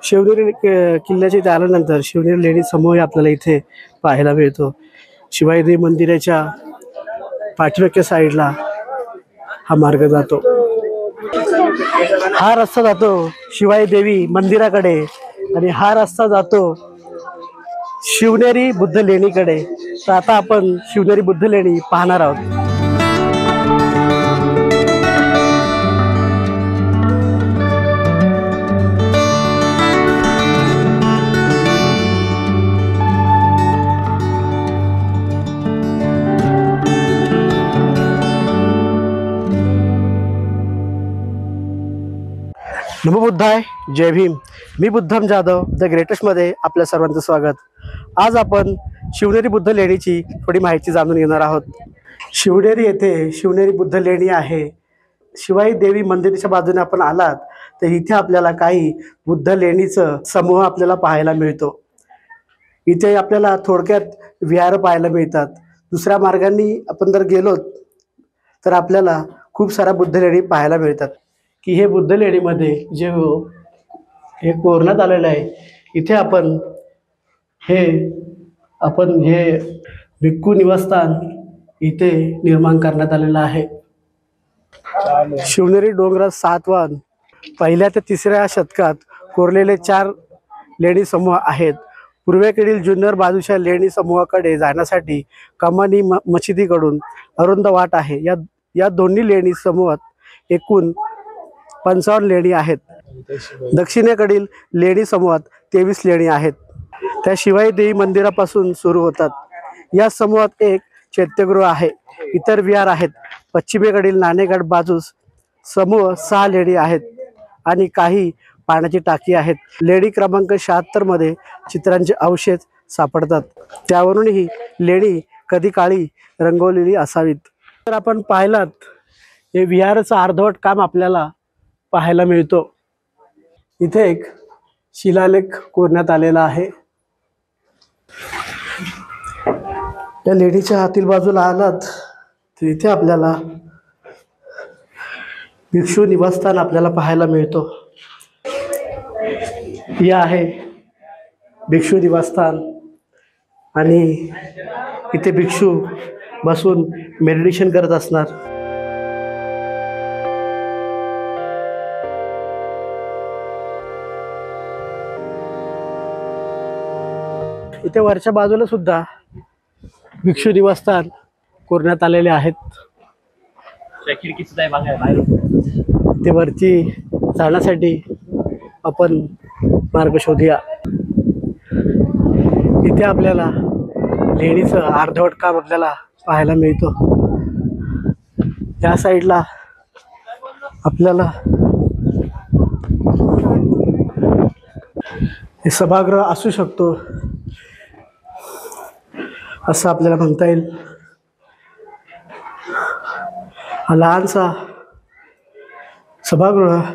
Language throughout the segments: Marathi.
शिवनेरी किल्ल्याच्या इथे आल्यानंतर शिवनेरी लेणी समूह आपल्याला इथे पाहायला मिळतो। शिवाई देवी मंदिराच्या पाठीमागच्या साईडला हा मार्ग जातो। हा रस्ता जातो शिवाई देवी मंदिराकडे आणि हा रस्ता जातो शिवनेरी बुद्ध लेणीकडे। तर आता आपण शिवनेरी बुद्ध लेणी पाहणार आहोत। नमो बुद्धाय, जय भीम। मी बुद्धम जाधव द ग्रेटेस्टमध्ये आपल्या सर्वांचं स्वागत। आज आपण शिवनेरी बुद्ध लेणीची थोडी माहिती जाणून घेणार आहोत। शिवनेरी येथे शिवनेरी बुद्ध लेणी आहे। शिवाई देवी मंदिराच्या बाजूने आपण आलात तर इथे आपल्याला काही बुद्ध लेणीचं समूह आपल्याला पाहायला मिळतो। इथे आपल्याला थोडक्यात विहार पाहायला मिळतात। दुसऱ्या मार्गाने आपण जर गेलो तर आपल्याला खूप साऱ्या बुद्ध लेणी पाहायला मिळतात की हे बुद्ध लेणीमध्ये जे हे कोरण्यात आलेलं आहे। इथे आपण हे भिक्खू निवासस्थान इथे निर्माण करण्यात आलेलं आहे। शिवनेरी डोंगरात सातवाहन पहिल्या ते तिसऱ्या शतकात कोरलेले 4 लेणी समूह आहेत। पूर्वेकडील जुन्नर बाजूच्या लेणी समूहाकडे जाण्यासाठी कमानी मशिदीकडून अरुंद वाट आहे। या दोन्ही लेणी समूहात एकूण 55 लेणी आहेत। दक्षिणेकडील लेणी समूहात 23 लेणी आहेत। त्या शिवाई देवी मंदिरापासून सुरू होतात। या समूहात एक चैत्यगृह आहे, इतर विहार आहेत। पश्चिमेकडील नाणेघाट बाजूस समूह 6 लेणी आहेत आणि काही पाण्याची टाकी आहेत। लेणी क्रमांक 76 मध्ये चित्रांचे अवशेष सापडतात, त्यावरून ही लेणी कधी काळी रंगवलेली असावीत। तर आपण पाहिलात हे विहाराचं अर्धवट काम आपल्याला पाहायला मिळतो। इथे एक शिलालेख कोरण्यात आलेला आहे। या लेणीच्या आतील बाजूला आलात तर इथे आपल्याला भिक्षू निवासस्थान आपल्याला पाहायला मिळतो। हे आहे भिक्षू निवासस्थान आणि इथे भिक्षू बसून मेडिटेशन करत असणार। इथे वरच्या बाजूला सुद्धा भिक्षू निवासस्थान कोरण्यात आलेले आहेत। ते वरती जाण्यासाठी आपण मार्ग शोधूया। इथे आपल्याला लेणीचं अर्धवट काम आपल्याला पाहायला मिळतो। या साईडला आपल्याला हे सभागृह असू शकतो असं आपल्याला म्हणता येईल। हा लहानसा सभागृह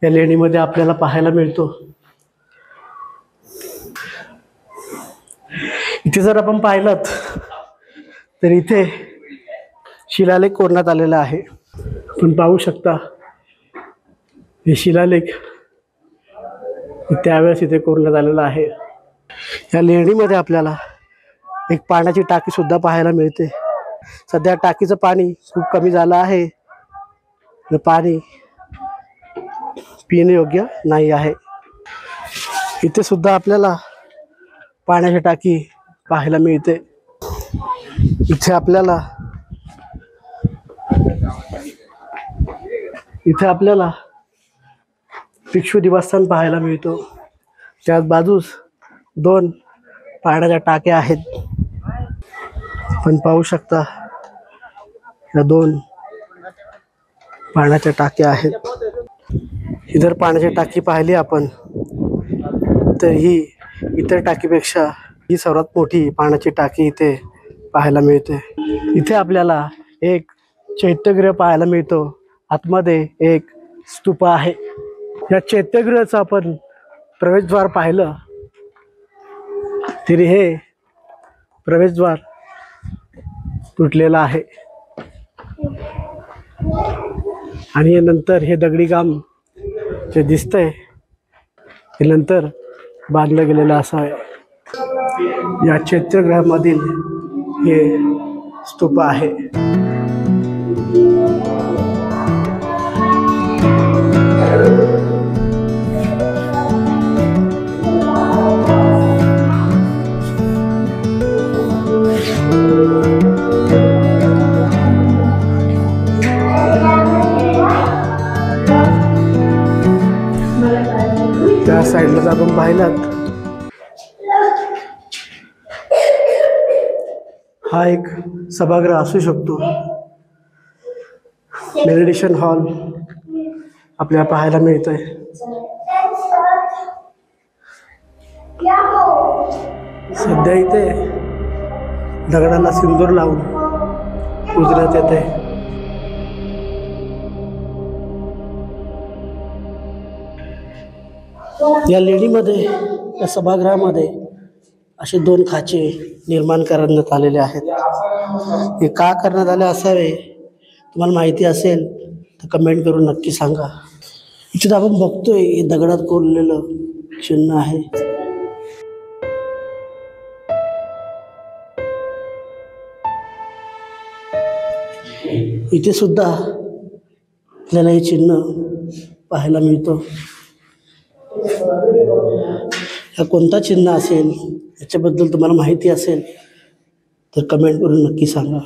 या लेणीमध्ये आपल्याला पाहायला मिळतो। इथे जर आपण पाहिलात तर इथे शिलालेख कोरण्यात आलेला आहे। आपण पाहू शकता हे शिलालेख त्यावेळेस इथे कोरण्यात आलेला आहे। या लेणीमध्ये आपल्याला एक पाण्याची टाकी सुद्धा पाहायला मिळते। सध्या टाकीचं पाणी खूप कमी झालं आहे, पाणी पिण्यायोग्य नाही आहे। इथे सुद्धा आपल्याला पाण्याची टाकी पाहायला मिळते। इथे आपल्याला भिक्षू निवासस्थान पाहायला मिळतो। त्याच बाजूस 2 पाण्याच्या टाक्या आहेत। आपण पाहू शकता या 2 पाण्याच्या टाक्या आहेत। इतर पाण्याची टाकी पाहिली आपण तर ही इतर टाकीपेक्षा ही सर्वात मोठी पाण्याची टाकी इथे पाहायला मिळते। इथे आपल्याला एक चैत्यगृह पाहायला मिळतो। आतमध्ये एक स्तूप आहे। या चैत्यगृहाचं आपण प्रवेशद्वार पाहिलं तरी हे प्रवेशद्वार तुटलेलं आहे आणि नंतर हे दगडी काम जे दिसतंय हे नंतर बांधलं गेलेलं असावे. या चैत्यगृहामधील हे स्तूप आहे. त्या साईडला जर आपण पाहिलात, हा एक सभागृह असू शकतो. मेडिटेशन हॉल आपल्याला पाहायला मिळतोय. सध्या इथे दगडाला सिंदूर लावून पुजण्यात येते. या लेणीमध्ये, या सभागृहामध्ये असे 2 खाचे निर्माण करण्यात आलेले आहेत. हे का करण्यात आले असावे, तुम्हाला माहिती असेल तर कमेंट करून नक्की सांगा. इथे आपण बघतोय हे दगडात कोरलेलं चिन्ह आहे. इथे सुद्धा आपल्याला हे चिन्ह पाहायला मिळतं. हा कोणता चिन्ह असेल, याच्याबद्दल तुम्हाला माहिती असेल तर कमेंट करून नक्की सांगा.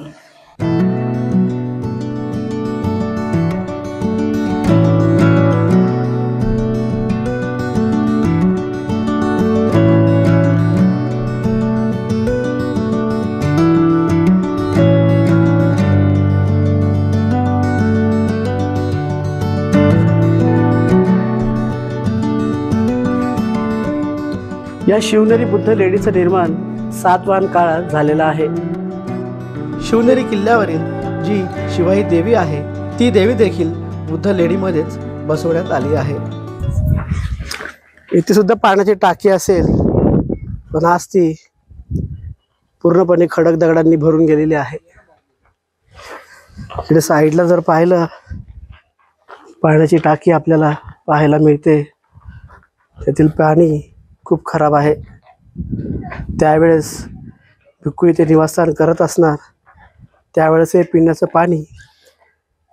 या शिवनेरी बुद्ध लेणीचं निर्माण सातवाहन काळात झालेलं आहे. शिवनेरी किल्ल्यावरील जी शिवाई देवी आहे, ती देवी देखील बुद्ध लेणीमध्येच बसवण्यात आली आहे. इथे सुद्धा पाण्याची टाकी असेल, पण आज ती पूर्णपणे खडक दगडांनी भरून गेलेली आहे. इकडे साईडला जर पाहिलं, पाण्याची टाकी आपल्याला पाहायला मिळते. त्यातील पाणी खूप खराब आहे. त्यावेळेस भिक्खू इथे निवासस्थान करत असणार, त्यावेळेस हे पिण्याचं पाणी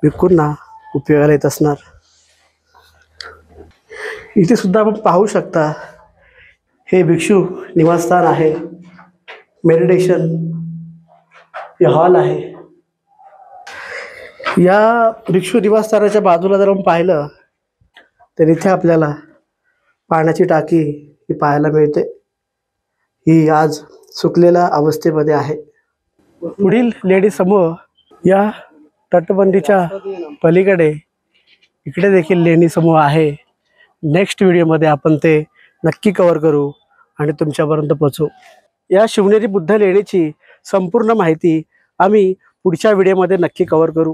भिक्खूंना उपयोगाला येत असणार. इथे सुद्धा आपण पाहू शकता, हे भिक्षू निवासस्थान आहे. मेडिटेशन हे हॉल आहे. या भिक्षू निवासस्थानाच्या बाजूला जर आपण पाहिलं तर इथे आपल्याला पाण्याची टाकी ही पाहायला मिळते. ही आज सुकलेल्या अवस्थेमध्ये आहे. पुढील लेणी समूह या तटबंदीच्या पलीकडे इकडे देखील लेणी समूह आहे. नेक्स्ट व्हिडिओमध्ये आपण ते नक्की कव्हर करू आणि तुमच्यापर्यंत पोहोचू. या शिवनेरी बुद्ध लेणीची संपूर्ण माहिती आम्ही पुढच्या व्हिडिओमध्ये नक्की कव्हर करू.